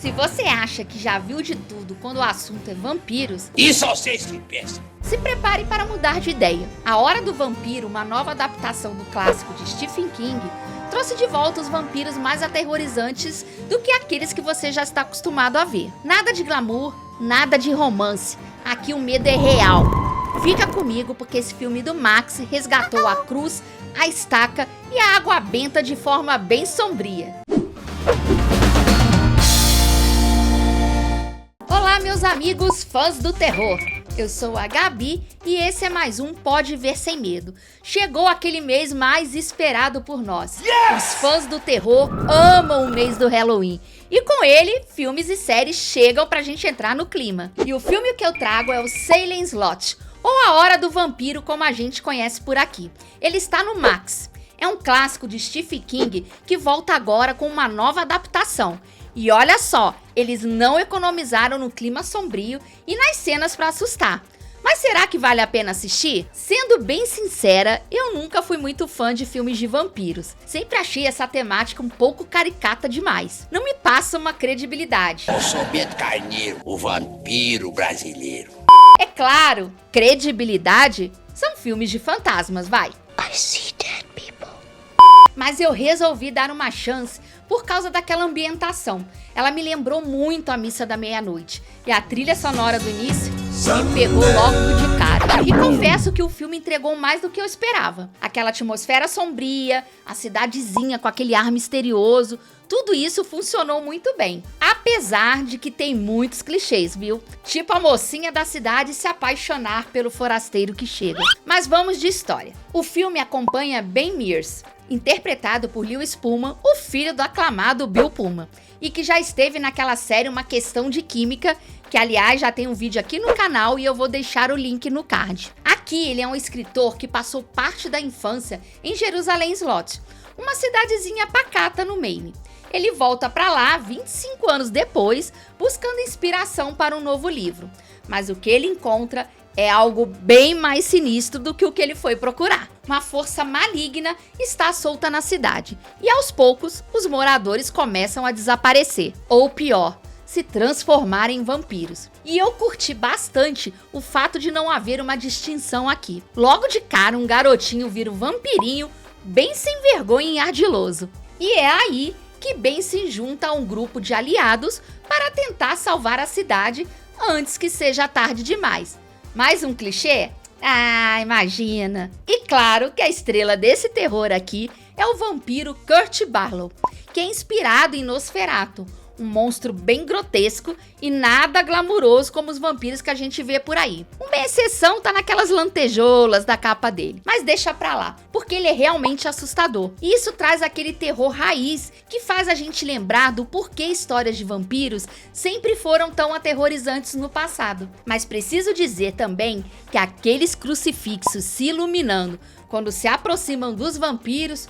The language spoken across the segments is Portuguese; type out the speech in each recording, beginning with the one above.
Se você acha que já viu de tudo quando o assunto é vampiros, Isso vocês que pensam. se prepare para mudar de ideia. A Hora do Vampiro, uma nova adaptação do clássico de Stephen King, trouxe de volta os vampiros mais aterrorizantes do que aqueles que você já está acostumado a ver. Nada de glamour, nada de romance. Aqui o medo é real. Fica comigo porque esse filme do Max resgatou a cruz, a estaca e a água benta de forma bem sombria. Olá, meus amigos fãs do terror. Eu sou a Gabi e esse é mais um Pode Ver Sem Medo. Chegou aquele mês mais esperado por nós. Os fãs do terror amam o mês do Halloween. E com ele, filmes e séries chegam pra gente entrar no clima. E o filme que eu trago é o Salem Slot, ou A Hora do Vampiro, como a gente conhece por aqui. Ele está no Max. É um clássico de Stephen King que volta agora com uma nova adaptação. E olha só, eles não economizaram no clima sombrio e nas cenas pra assustar. Mas será que vale a pena assistir? Sendo bem sincera, eu nunca fui muito fã de filmes de vampiros. Sempre achei essa temática um pouco caricata demais. Não me passa uma credibilidade. Eu sou Beto Carneiro, o vampiro brasileiro. É claro, credibilidade são filmes de fantasmas, vai. I see dead people. Mas eu resolvi dar uma chance por causa daquela ambientação. Ela me lembrou muito a Missa da Meia-Noite. E a trilha sonora do início me pegou logo de cara. E confesso que o filme entregou mais do que eu esperava. Aquela atmosfera sombria, a cidadezinha com aquele ar misterioso, tudo isso funcionou muito bem. Apesar de que tem muitos clichês, viu? Tipo a mocinha da cidade se apaixonar pelo forasteiro que chega. Mas vamos de história. O filme acompanha Ben Mears, interpretado por Lewis Pullman, o filho do aclamado Bill Pullman, e que já esteve naquela série Uma Questão de Química, que aliás já tem um vídeo aqui no canal e eu vou deixar o link no card. Aqui ele é um escritor que passou parte da infância em Jerusalém Slot, uma cidadezinha pacata no Maine. Ele volta para lá 25 anos depois, buscando inspiração para um novo livro. Mas o que ele encontra é algo bem mais sinistro do que o que ele foi procurar. Uma força maligna está solta na cidade e aos poucos os moradores começam a desaparecer, ou pior, se transformar em vampiros. E eu curti bastante o fato de não haver uma distinção aqui. Logo de cara um garotinho vira um vampirinho bem sem vergonha e ardiloso. E é aí que Ben se junta a um grupo de aliados para tentar salvar a cidade antes que seja tarde demais. Mais um clichê? Ah, imagina! E claro que a estrela desse terror aqui é o vampiro Kurt Barlow, que é inspirado em Nosferatu, um monstro bem grotesco e nada glamuroso como os vampiros que a gente vê por aí. Uma exceção tá naquelas lantejoulas da capa dele, mas deixa pra lá, porque ele é realmente assustador. E isso traz aquele terror raiz que faz a gente lembrar do porquê histórias de vampiros sempre foram tão aterrorizantes no passado. Mas preciso dizer também que aqueles crucifixos se iluminando quando se aproximam dos vampiros,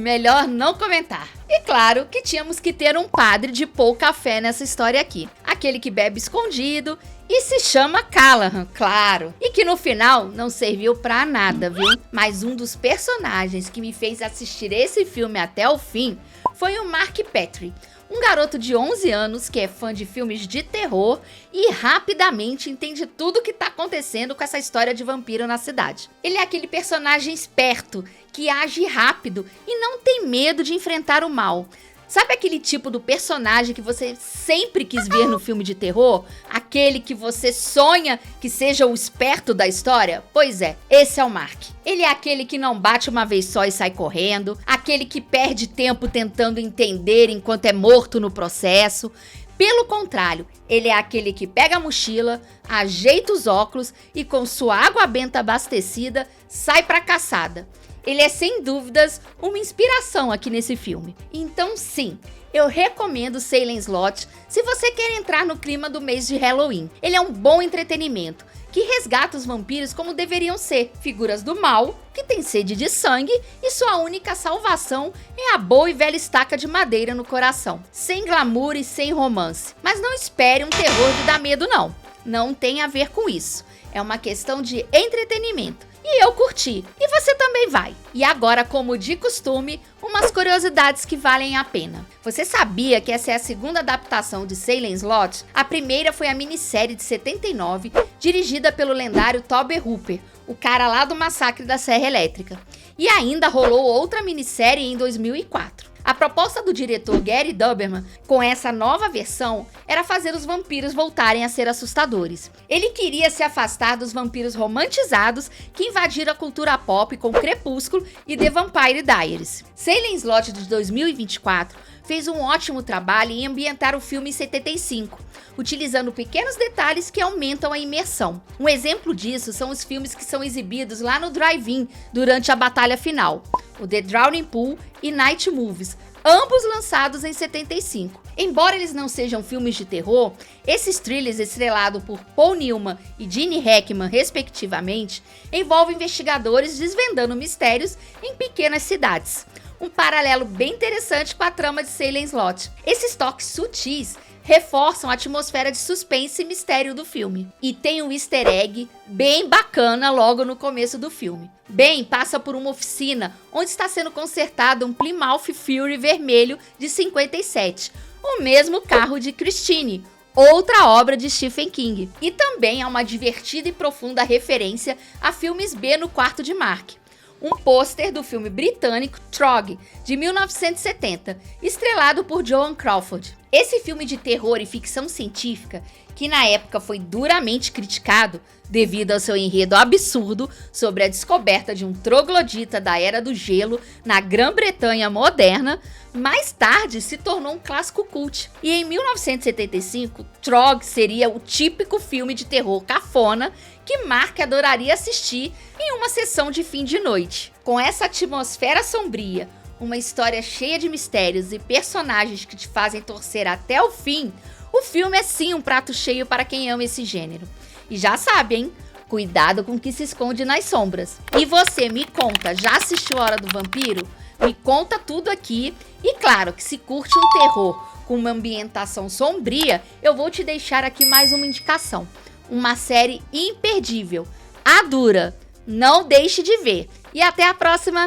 melhor não comentar. E claro que tínhamos que ter um padre de pouca fé nessa história aqui. Aquele que bebe escondido e se chama Callahan, claro. E que no final não serviu pra nada, viu? Mas um dos personagens que me fez assistir esse filme até o fim foi o Mark Petrie, um garoto de 11 anos que é fã de filmes de terror e rapidamente entende tudo o que tá acontecendo com essa história de vampiro na cidade. Ele é aquele personagem esperto, que age rápido e não tem medo de enfrentar o mal. Sabe aquele tipo do personagem que você sempre quis ver no filme de terror? Aquele que você sonha que seja o esperto da história? Pois é, esse é o Mark. Ele é aquele que não bate uma vez só e sai correndo, aquele que perde tempo tentando entender enquanto é morto no processo. Pelo contrário, ele é aquele que pega a mochila, ajeita os óculos e com sua água benta abastecida, sai pra caçada. Ele é sem dúvidas uma inspiração aqui nesse filme. Então sim, eu recomendo Salem Slot se você quer entrar no clima do mês de Halloween. Ele é um bom entretenimento que resgata os vampiros como deveriam ser, figuras do mal, que têm sede de sangue e sua única salvação é a boa e velha estaca de madeira no coração. Sem glamour e sem romance. Mas não espere um terror de dar medo não. Não tem a ver com isso. É uma questão de entretenimento. e eu curti, e você também vai. E agora, como de costume, umas curiosidades que valem a pena. Você sabia que essa é a segunda adaptação de Salem Slot? A primeira foi a minissérie de 79, dirigida pelo lendário Tobe Hooper, o cara lá do Massacre da Serra Elétrica. E ainda rolou outra minissérie em 2004. A proposta do diretor Gary Dauberman com essa nova versão era fazer os vampiros voltarem a ser assustadores. Ele queria se afastar dos vampiros romantizados que invadiram a cultura pop com Crepúsculo e The Vampire Diaries. Salem Slot de 2024 fez um ótimo trabalho em ambientar o filme em 75, utilizando pequenos detalhes que aumentam a imersão. Um exemplo disso são os filmes que são exibidos lá no drive-in durante a batalha final, o The Drowning Pool e Night Moves, ambos lançados em 75. Embora eles não sejam filmes de terror, esses thrillers estrelados por Paul Newman e Gene Hackman, respectivamente, envolvem investigadores desvendando mistérios em pequenas cidades. Um paralelo bem interessante com a trama de Salem Slot. Esses toques sutis reforçam a atmosfera de suspense e mistério do filme. E tem um easter egg bem bacana logo no começo do filme. Ben passa por uma oficina onde está sendo consertado um Plymouth Fury vermelho de 57, o mesmo carro de Christine, outra obra de Stephen King. E também há uma divertida e profunda referência a filmes B no quarto de Mark. Um pôster do filme britânico Trog, de 1970, estrelado por Joan Crawford. Esse filme de terror e ficção científica, que na época foi duramente criticado devido ao seu enredo absurdo sobre a descoberta de um troglodita da Era do Gelo na Grã-Bretanha moderna, mais tarde se tornou um clássico cult. E em 1975, Trog seria o típico filme de terror cafona que Mark adoraria assistir em uma sessão de fim de noite. Com essa atmosfera sombria, uma história cheia de mistérios e personagens que te fazem torcer até o fim, o filme é sim um prato cheio para quem ama esse gênero. E já sabe, hein? Cuidado com o que se esconde nas sombras. E você, me conta, já assistiu A Hora do Vampiro? Me conta tudo aqui. E claro que se curte um terror com uma ambientação sombria, eu vou te deixar aqui mais uma indicação. Uma série imperdível, A Dura. Não deixe de ver. E até a próxima!